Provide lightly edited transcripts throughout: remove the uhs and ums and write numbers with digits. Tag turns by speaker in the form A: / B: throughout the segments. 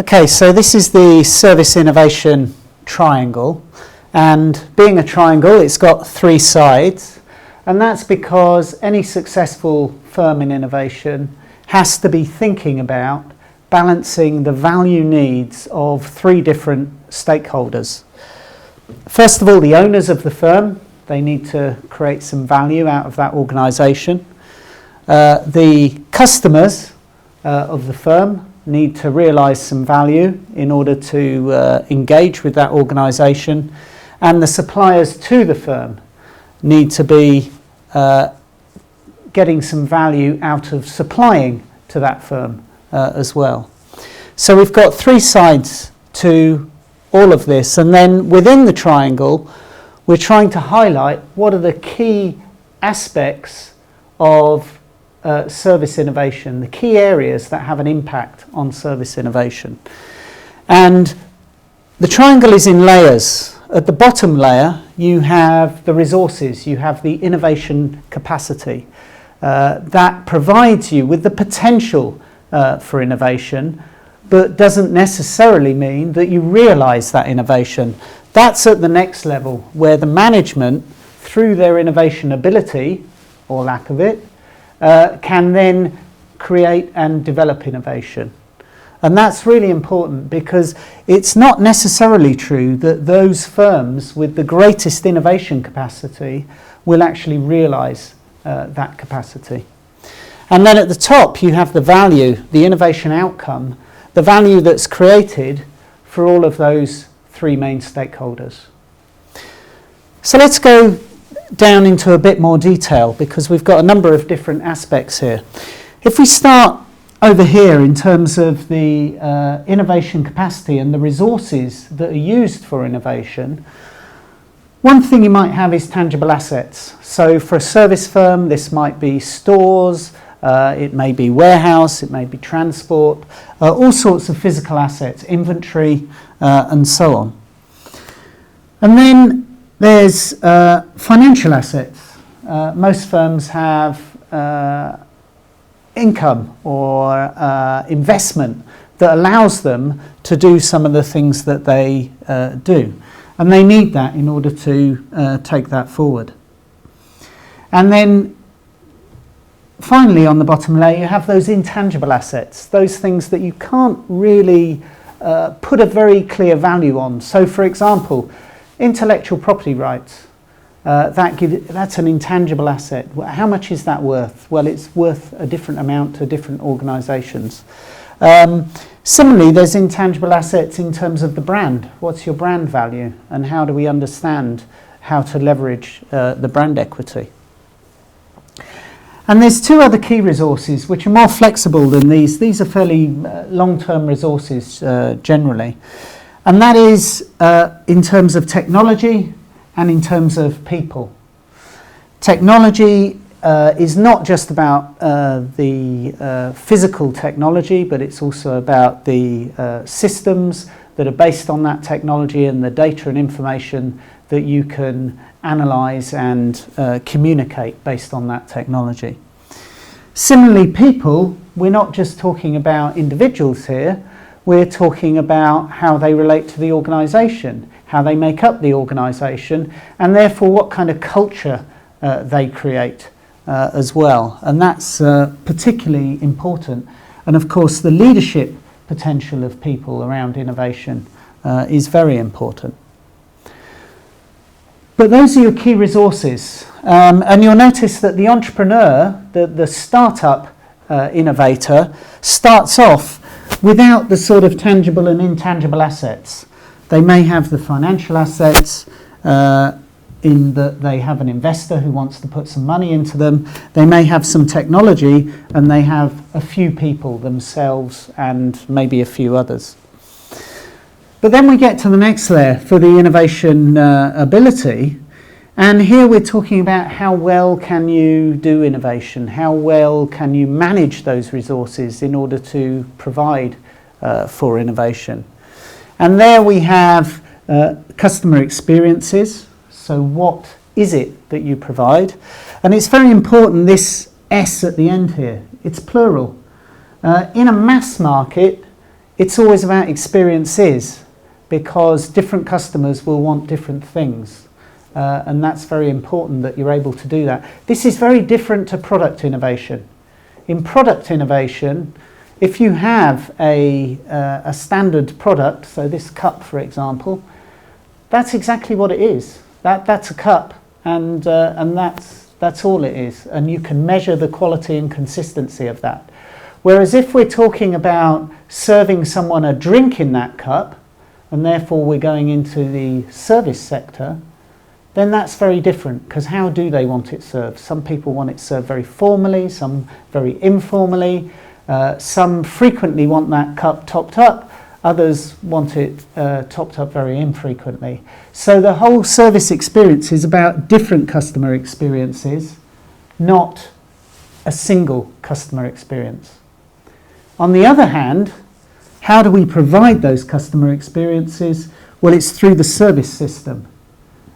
A: Okay, so this is the service innovation triangle, and being a triangle, it's got three sides, and that's because any successful firm in innovation has to be thinking about balancing the value needs of three different stakeholders. First of all, the owners of the firm, they need to create some value out of that organisation. The customers of the firm need to realise some value in order to engage with that organisation, and the suppliers to the firm need to be getting some value out of supplying to that firm as well. So we've got three sides to all of this, and then within the triangle we're trying to highlight what are the key aspects of service innovation, the key areas that have an impact on service innovation. And the triangle is in layers. At the bottom layer you have the resources, you have the innovation capacity that provides you with the potential for innovation, but doesn't necessarily mean that you realise that innovation. That's at the next level, where the management, through their innovation ability, or lack of it, can then create and develop innovation. And that's really important, because it's not necessarily true that those firms with the greatest innovation capacity will actually realise that capacity. And then at the top you have the value, the innovation outcome, the value that's created for all of those three main stakeholders. So let's go down into a bit more detail, because we've got a number of different aspects here. If we start over here in terms of the innovation capacity and the resources that are used for innovation, one thing you might have is tangible assets. So for a service firm, this might be stores, it may be warehouse, it may be transport, all sorts of physical assets, inventory, and so on. And then there's financial assets. Most firms have income or investment that allows them to do some of the things that they do. And they need that in order to take that forward. And then finally, on the bottom layer, you have those intangible assets, those things that you can't really put a very clear value on. So, for example, intellectual property rights, that's an intangible asset. How much is that worth? Well, it's worth a different amount to different organisations. Similarly, there's intangible assets in terms of the brand. What's your brand value, and how do we understand how to leverage the brand equity? And there's two other key resources which are more flexible than these. These are fairly long-term resources generally. And that is in terms of technology and in terms of people. Technology is not just about the physical technology, but it's also about the systems that are based on that technology and the data and information that you can analyse and communicate based on that technology. Similarly, people, we're not just talking about individuals here, we're talking about how they relate to the organisation, how they make up the organisation, and therefore what kind of culture they create as well. And that's particularly important. And of course, the leadership potential of people around innovation is very important. But those are your key resources. And you'll notice that the entrepreneur, the startup innovator, starts off without the sort of tangible and intangible assets. They may have the financial assets in that they have an investor who wants to put some money into them. They may have some technology, and they have a few people themselves and maybe a few others. But then we get to the next layer for the innovation ability, and here we're talking about how well can you do innovation, how well can you manage those resources in order to provide for innovation. And there we have customer experiences. So what is it that you provide? And it's very important, this S at the end here, it's plural. In a mass market, it's always about experiences, because different customers will want different things. And that's very important that you're able to do that. This is very different to product innovation. In product innovation, if you have a standard product, so this cup, for example, that's exactly what it is. That's a cup, and that's all it is. And you can measure the quality and consistency of that. Whereas if we're talking about serving someone a drink in that cup, and therefore we're going into the service sector, then that's very different, because how do they want it served? Some people want it served very formally, some very informally, some frequently want that cup topped up, others want it topped up very infrequently. So the whole service experience is about different customer experiences, not a single customer experience. On the other hand, how do we provide those customer experiences? Well, it's through the service system.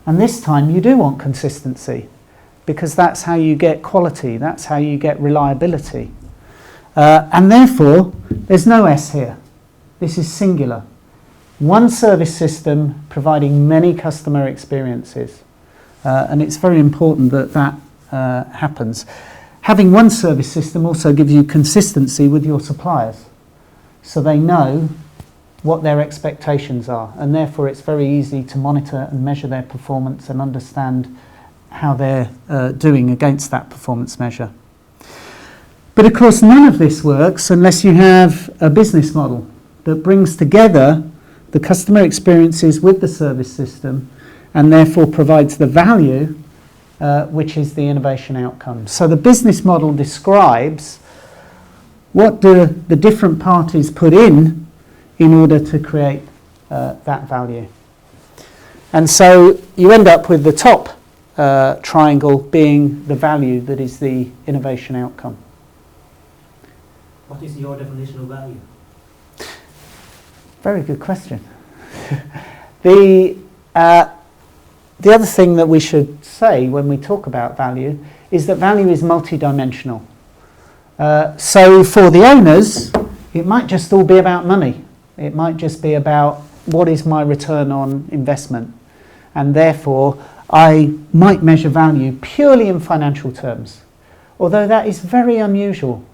A: And this time you do want consistency, because that's how you get quality, that's how you get reliability. And therefore, there's no S here. This is singular. One service system providing many customer experiences. And it's very important that that happens. Having one service system also gives you consistency with your suppliers, so they know what their expectations are, and therefore it's very easy to monitor and measure their performance and understand how they're doing against that performance measure. But of course none of this works unless you have a business model that brings together the customer experiences with the service system, and therefore provides the value which is the innovation outcome. So the business model describes what do the different parties put in order to create that value. And so you end up with the top triangle being the value that is the innovation outcome.
B: What is your definition of value?
A: Very good question. The other thing that we should say when we talk about value is that value is multidimensional. So for the owners, it might just all be about money. It might just be about what is my return on investment. And therefore, I might measure value purely in financial terms. Although that is very unusual.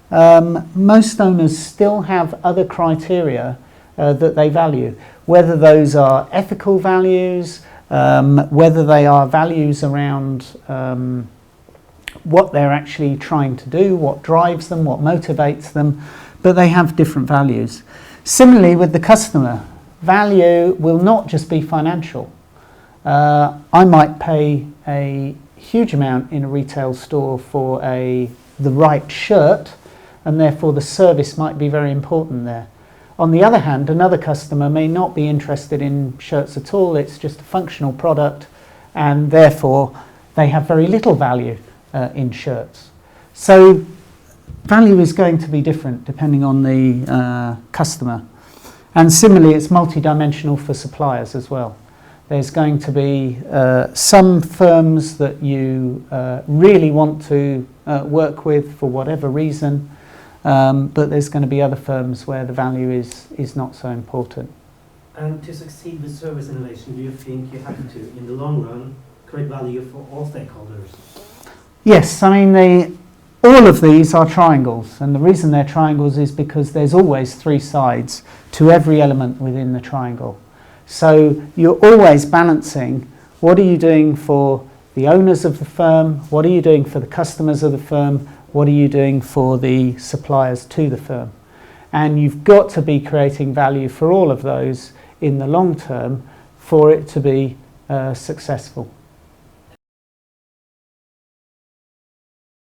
A: Most owners still have other criteria that they value. Whether those are ethical values, whether they are values around what they're actually trying to do, what drives them, what motivates them, but they have different values. Similarly with the customer, value will not just be financial. I might pay a huge amount in a retail store for the right shirt, and therefore the service might be very important there. On the other hand, another customer may not be interested in shirts at all, it's just a functional product, and therefore they have very little value in shirts. So value is going to be different depending on the customer. And similarly, it's multidimensional for suppliers as well. There's going to be some firms that you really want to work with for whatever reason, but there's going to be other firms where the value is not so important.
B: And to succeed with service innovation, do you think you have to, in the long run, create value for all stakeholders?
A: Yes, I mean, all of these are triangles, and the reason they're triangles is because there's always three sides to every element within the triangle. So you're always balancing what are you doing for the owners of the firm, what are you doing for the customers of the firm, what are you doing for the suppliers to the firm. And you've got to be creating value for all of those in the long term for it to be successful.